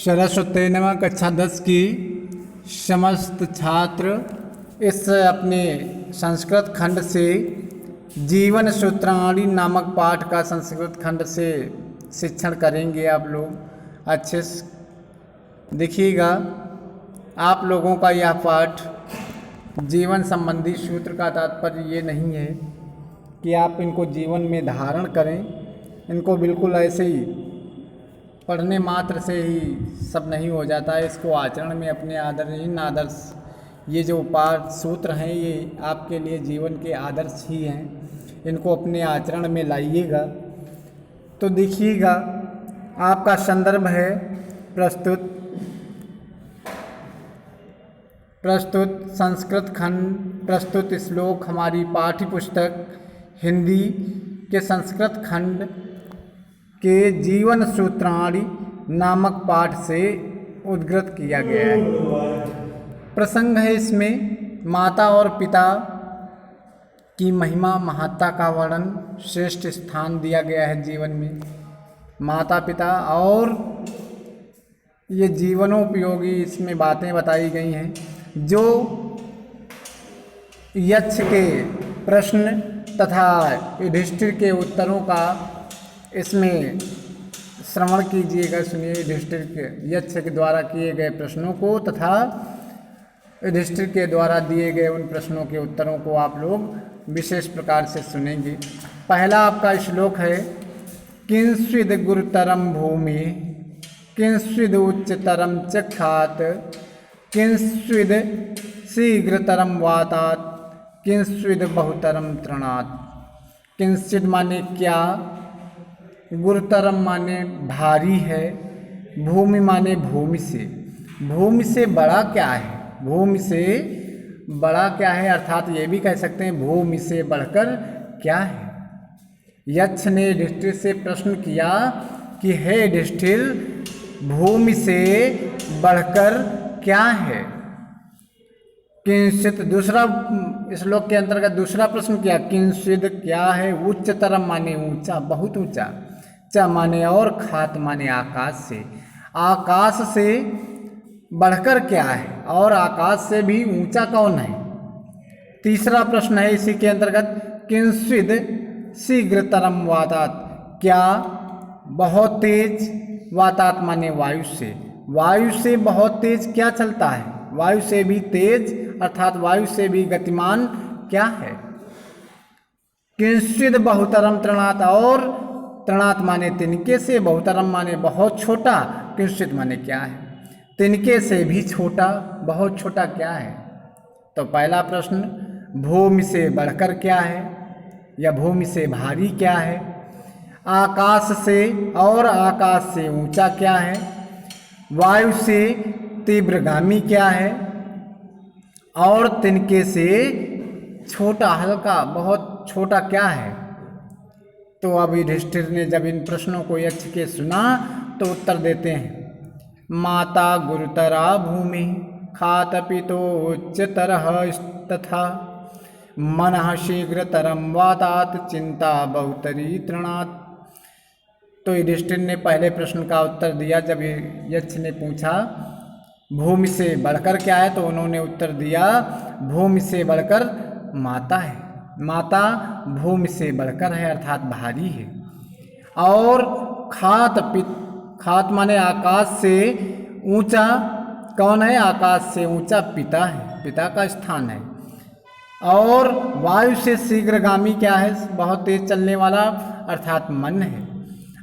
सरस्वती नमः। कक्षा 10 की समस्त छात्र इस अपने संस्कृत खंड से जीवन सूत्रावली नामक पाठ का संस्कृत खंड से शिक्षण करेंगे। आप लोग अच्छे से देखिएगा। आप लोगों का यह पाठ जीवन संबंधी सूत्र का तात्पर्य ये नहीं है कि आप इनको जीवन में धारण करें। इनको बिल्कुल ऐसे ही पढ़ने मात्र से ही सब नहीं हो जाता है। इसको आचरण में अपने आदर्श ये जो पाठ सूत्र हैं ये आपके लिए जीवन के आदर्श ही हैं। इनको अपने आचरण में लाइएगा। तो देखिएगा, आपका संदर्भ है प्रस्तुत संस्कृत खंड, प्रस्तुत श्लोक हमारी पाठ्य पुस्तक हिंदी के संस्कृत खंड के जीवन सूत्रावली नामक पाठ से उद्धृत किया गया है। प्रसंग है इसमें माता और पिता की महिमा महत्ता का वर्णन, श्रेष्ठ स्थान दिया गया है जीवन में। माता पिता और ये जीवनोपयोगी इसमें बातें बताई गई हैं। जो यक्ष के प्रश्न तथा युधिष्ठिर के उत्तरों का इसमें श्रवण कीजिएगा। सुनिए युधिष्ठिर के यक्ष के द्वारा किए गए प्रश्नों को तथा युधिष्ठिर के द्वारा दिए गए उन प्रश्नों के उत्तरों को आप लोग विशेष प्रकार से सुनेंगे। पहला आपका श्लोक है, किंस्विद गुरुतरम भूमि किंस्विद उच्चतरम चखात किंस्विद शीघ्रतरम वातात किंस्विद बहुतरम तृणात्। किंस्विद माने क्या, गुरुतरम माने भारी है, भूमि माने भूमि से बड़ा क्या है, भूमि से बड़ा क्या है, अर्थात ये भी कह सकते हैं भूमि से बढ़कर क्या है। यक्ष ने युधिष्ठिर से प्रश्न किया कि हे युधिष्ठिर, भूमि से बढ़कर क्या है। किंचित दूसरा श्लोक के अंतर्गत दूसरा प्रश्न किया, किंचित क्या है, उच्चतरम माने ऊंचा, बहुत ऊंचा, च माने और, खात माने आकाश से बढ़कर क्या है और आकाश से भी ऊंचा कौन है। तीसरा प्रश्न है इसी के अंतर्गत, किंचिद शीघ्रतरम वातात, क्या बहुत तेज, वातात माने वायु से बहुत तेज क्या चलता है, वायु से भी तेज अर्थात वायु से भी गतिमान क्या है। किंचिद बहुतरम तृणात्, और तृणात् माने तिनके से, बहुतरम माने बहुत छोटा, किंचिद माने क्या है, तिनके से भी छोटा, बहुत छोटा क्या है। तो पहला प्रश्न भूमि से बढ़कर क्या है या भूमि से भारी क्या है, आकाश से और आकाश से ऊंचा क्या है, वायु से तीव्रगामी क्या है और तिनके से छोटा, हल्का, बहुत छोटा क्या है। तो अब युधिष्ठिर ने जब इन प्रश्नों को यक्ष के सुना तो उत्तर देते हैं, माता गुरुतरा भूमि खात पितो उच्चतरः तथा मनः शीघ्रतरम वातात चिंता बहुतरी तृणात्। तो युधिष्ठिर ने पहले प्रश्न का उत्तर दिया। जब यक्ष ने पूछा भूमि से बढ़कर क्या है तो उन्होंने उत्तर दिया, भूमि से बढ़कर माता है, माता भूमि से बढ़कर है अर्थात भारी है। और खात माने आकाश से ऊंचा कौन है, आकाश से ऊंचा पिता है, पिता का स्थान है। और वायु से शीघ्रगामी क्या है, बहुत तेज चलने वाला अर्थात मन है।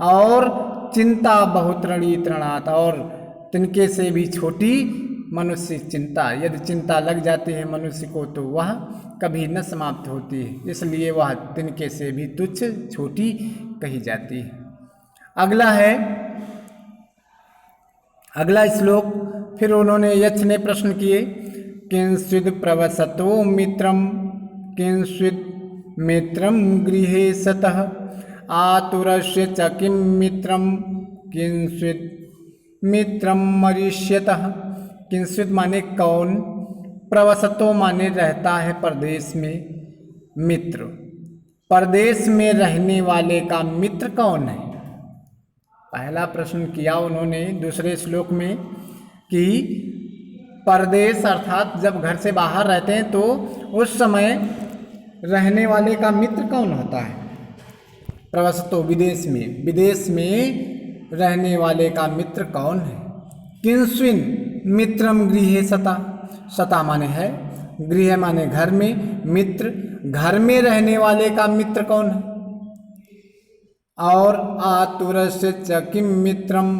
और चिंता बहुतरणी तृणात्, और तिनके से भी छोटी मनुष्य चिंता, यदि चिंता लग जाती है मनुष्य को तो वह कभी न समाप्त होती है, इसलिए वह तिनके से भी तुच्छ, छोटी कही जाती है। अगला श्लोक फिर उन्होंने यक्ष ने प्रश्न किए, किंचिद प्रवसतो मित्रम किंचिद मित्रम गृहे सतः आतुरस्य च किं मित्रम किंचिद मित्रम मरीष्यतः। किंचिद माने कौन, प्रवसतो माने रहता है परदेश में, मित्र परदेश में रहने वाले का मित्र कौन है। पहला प्रश्न किया उन्होंने दूसरे श्लोक में कि परदेश अर्थात जब घर से बाहर रहते हैं तो उस समय रहने वाले का मित्र कौन होता है। प्रवसतो विदेश में रहने वाले का मित्र कौन है। किंस्विन मित्रम गृहे सता, सता माने है, गृह माने घर में, मित्र घर में रहने वाले का मित्र कौन है। और आतुरस्य च किम मित्रम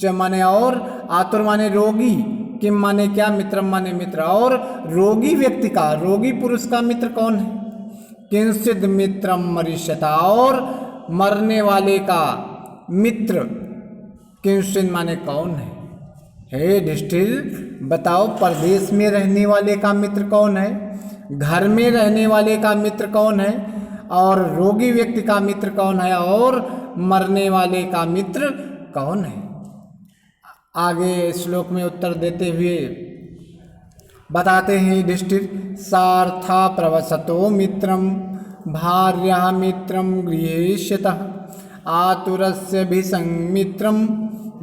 च माने और, आतुर माने रोगी, किम माने क्या, मित्रम माने मित्र, और रोगी व्यक्ति का, रोगी पुरुष का मित्र कौन है। किंचिद मित्रम मरिष्यता, और मरने वाले का मित्र किंचिद माने कौन है। हे युधिष्ठिर बताओ परदेश में रहने वाले का मित्र कौन है, घर में रहने वाले का मित्र कौन है, और रोगी व्यक्ति का मित्र कौन है, और मरने वाले का मित्र कौन है। आगे श्लोक में उत्तर देते हुए बताते हैं युधिष्ठिर, सार्था प्रवसतो मित्रम भार्या मित्रम गृहेष्यतः आतुरस्य भिसंमित्रम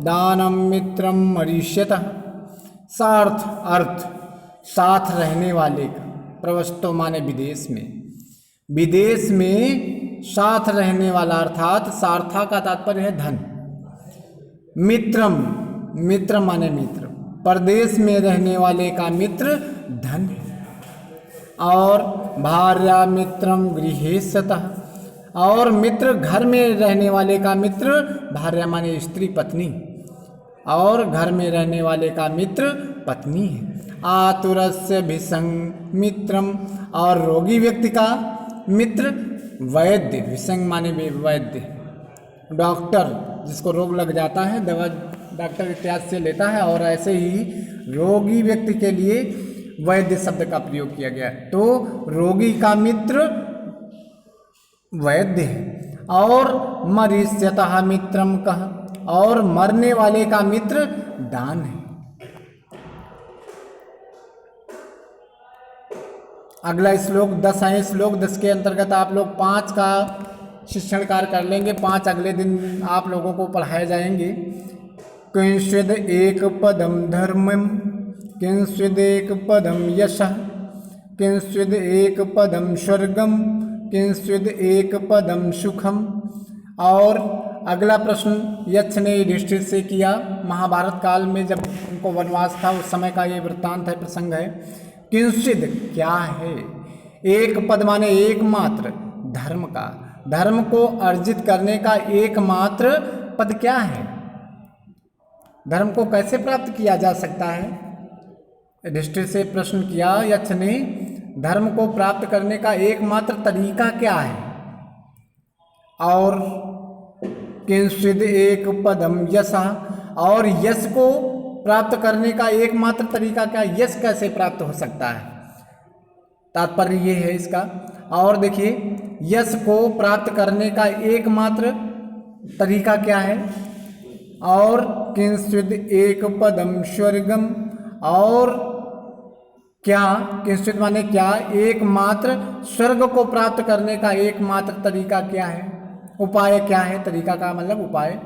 दानम मित्रम मरीष्यतः। सार्थ अर्थ साथ रहने वाले का, प्रवसतो माने विदेश में, विदेश में साथ रहने वाला अर्थात सार्था का तात्पर्य है धन। मित्रम, मित्र माने मित्र, परदेश में रहने वाले का मित्र धन है। और भार्या मित्रम गृहेष्यतः, और मित्र घर में रहने वाले का मित्र, भार्या माने स्त्री पत्नी, और घर में रहने वाले का मित्र पत्नी है। आतुरस्य भिसंग मित्रम, और रोगी व्यक्ति का मित्र वैद्य, विसंग माने वैद्य, डॉक्टर जिसको रोग लग जाता है दवा डॉक्टर इत्यादि से लेता है, और ऐसे ही रोगी व्यक्ति के लिए वैद्य शब्द का प्रयोग किया गया है। तो रोगी का मित्र वैद्य है। और मरीष्यतः मित्रम कह, और मरने वाले का मित्र दान है। अगला श्लोक 10 है, श्लोक 10 के अंतर्गत आप लोग 5 का शिक्षण कार्य कर लेंगे, 5 अगले दिन आप लोगों को पढ़ाए जाएंगे। किंचिद एक पदम धर्मम, किंचिद एक पदम यशः, किंचिद एक पदम स्वर्गम, किंचिद एक पदम सुखम। और अगला प्रश्न यक्ष ने युधिष्ठिर से किया, महाभारत काल में जब उनको वनवास था उस समय का ये वृत्तांत है, प्रसंग है। किंचिद क्या है, एक पद माने एकमात्र, धर्म का, धर्म को अर्जित करने का एकमात्र पद क्या है, धर्म को कैसे प्राप्त किया जा सकता है। युधिष्ठिर से प्रश्न किया यक्ष ने, धर्म को प्राप्त करने का एकमात्र तरीका क्या है। और किंचिद एक पदम यशः, और यश को प्राप्त करने का एकमात्र तरीका क्या, यश कैसे प्राप्त हो सकता है, तात्पर्य ये है इसका। और देखिए यश को प्राप्त करने का एकमात्र तरीका क्या है। और किंचिद एक पदम स्वर्गम, और क्या, किंचिद माने क्या, एकमात्र स्वर्ग को प्राप्त करने का एकमात्र तरीका क्या है, उपाय क्या है, तरीका का मतलब उपाय।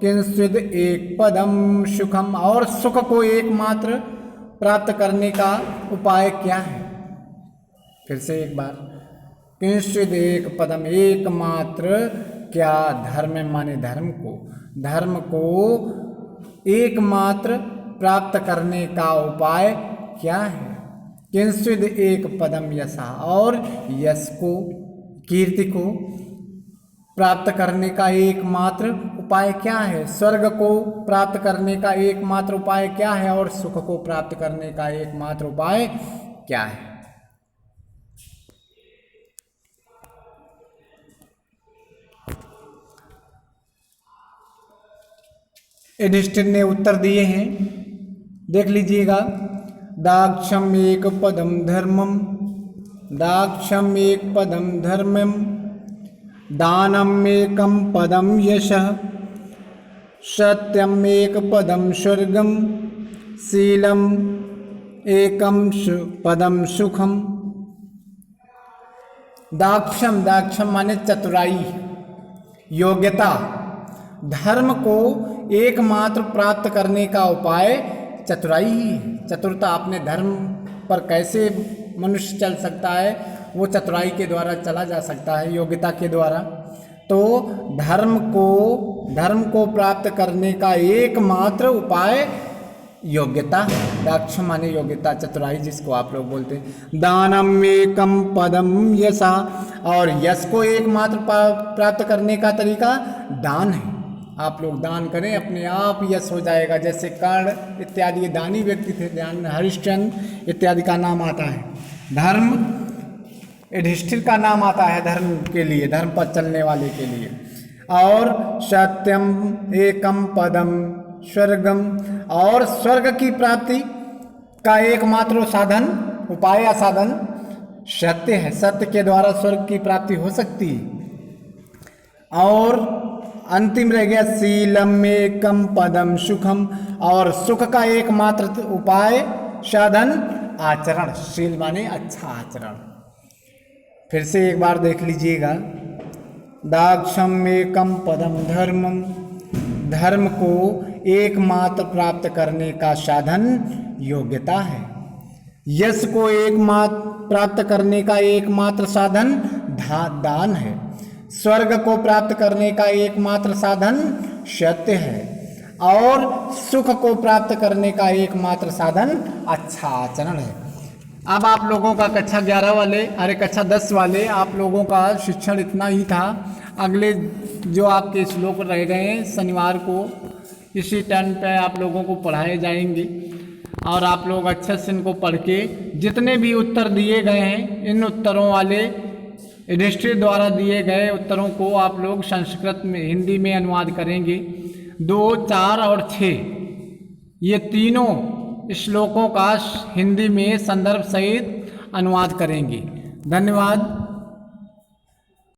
किंचिद एक पदम सुखम, और सुख को एकमात्र प्राप्त करने का उपाय क्या है। फिर से एक बार, किंचिद एक पदम, एकमात्र क्या, धर्म माने धर्म को, धर्म को एकमात्र प्राप्त करने का उपाय क्या है। किंचिद एक पदम यशः, और यश को, कीर्ति को प्राप्त करने का एकमात्र उपाय क्या है, स्वर्ग को प्राप्त करने का एकमात्र उपाय क्या है, और सुख को प्राप्त करने का एकमात्र उपाय क्या है। युधिष्ठिर ने उत्तर दिए हैं, देख लीजिएगा। दाक्षम एक पदम धर्मम, दाक्षम एक पदम धर्मम, दानम एकम पदम यशः, सत्यम एक पदम स्वर्गम, शीलम एकम पदम सुखम। दाक्षम, दाक्षम माने चतुराई, योग्यता, धर्म को एकमात्र प्राप्त करने का उपाय चतुराई ही है। चतुरता, अपने धर्म पर कैसे मनुष्य चल सकता है वो चतुराई के द्वारा चला जा सकता है, योग्यता के द्वारा। तो धर्म को प्राप्त करने का एकमात्र उपाय योग्यता। दाक्ष माने योग्यता, चतुराई जिसको आप लोग बोलते हैं। दानम एकम पदम यशा, और यश को एकमात्र प्राप्त करने का तरीका दान है। आप लोग दान करें, अपने आप यश हो जाएगा। जैसे कर्ण इत्यादि ये दानी व्यक्ति थे, ध्यान, हरिश्चंद्र इत्यादि का नाम आता है। धर्म, युधिष्ठिर का नाम आता है धर्म के लिए, धर्म पर चलने वाले के लिए। और सत्यम एकम पदम स्वर्गम, और स्वर्ग की प्राप्ति का एकमात्र साधन, उपाय या साधन सत्य है। सत्य के द्वारा स्वर्ग की प्राप्ति हो सकती है। और अंतिम रह गया शीलम एकम पदम सुखम, और सुख का एकमात्र उपाय साधन आचरण। शील माने अच्छा आचरण। फिर से एक बार देख लीजिएगा। दाक्षम एकम पदम धर्मम, धर्म को एकमात्र प्राप्त करने का साधन योग्यता है। यश को एकमात्र प्राप्त करने का एकमात्र साधन दान है। स्वर्ग को प्राप्त करने का एकमात्र साधन सत्य है। और सुख को प्राप्त करने का एकमात्र साधन अच्छा आचरण है। अब आप लोगों का कक्षा 11 वाले, अरे कक्षा 10 वाले आप लोगों का शिक्षण इतना ही था। अगले जो आपके श्लोक रह गए हैं शनिवार को इसी टर्न पे आप लोगों को पढ़ाए जाएंगे, और आप लोग अच्छे से इनको पढ़ के जितने भी उत्तर दिए गए हैं, इन उत्तरों वाले युधिष्ठिर द्वारा दिए गए उत्तरों को आप लोग संस्कृत में, हिंदी में अनुवाद करेंगे। 2, 4 और 6 ये तीनों श्लोकों का हिंदी में संदर्भ सहित अनुवाद करेंगे। धन्यवाद।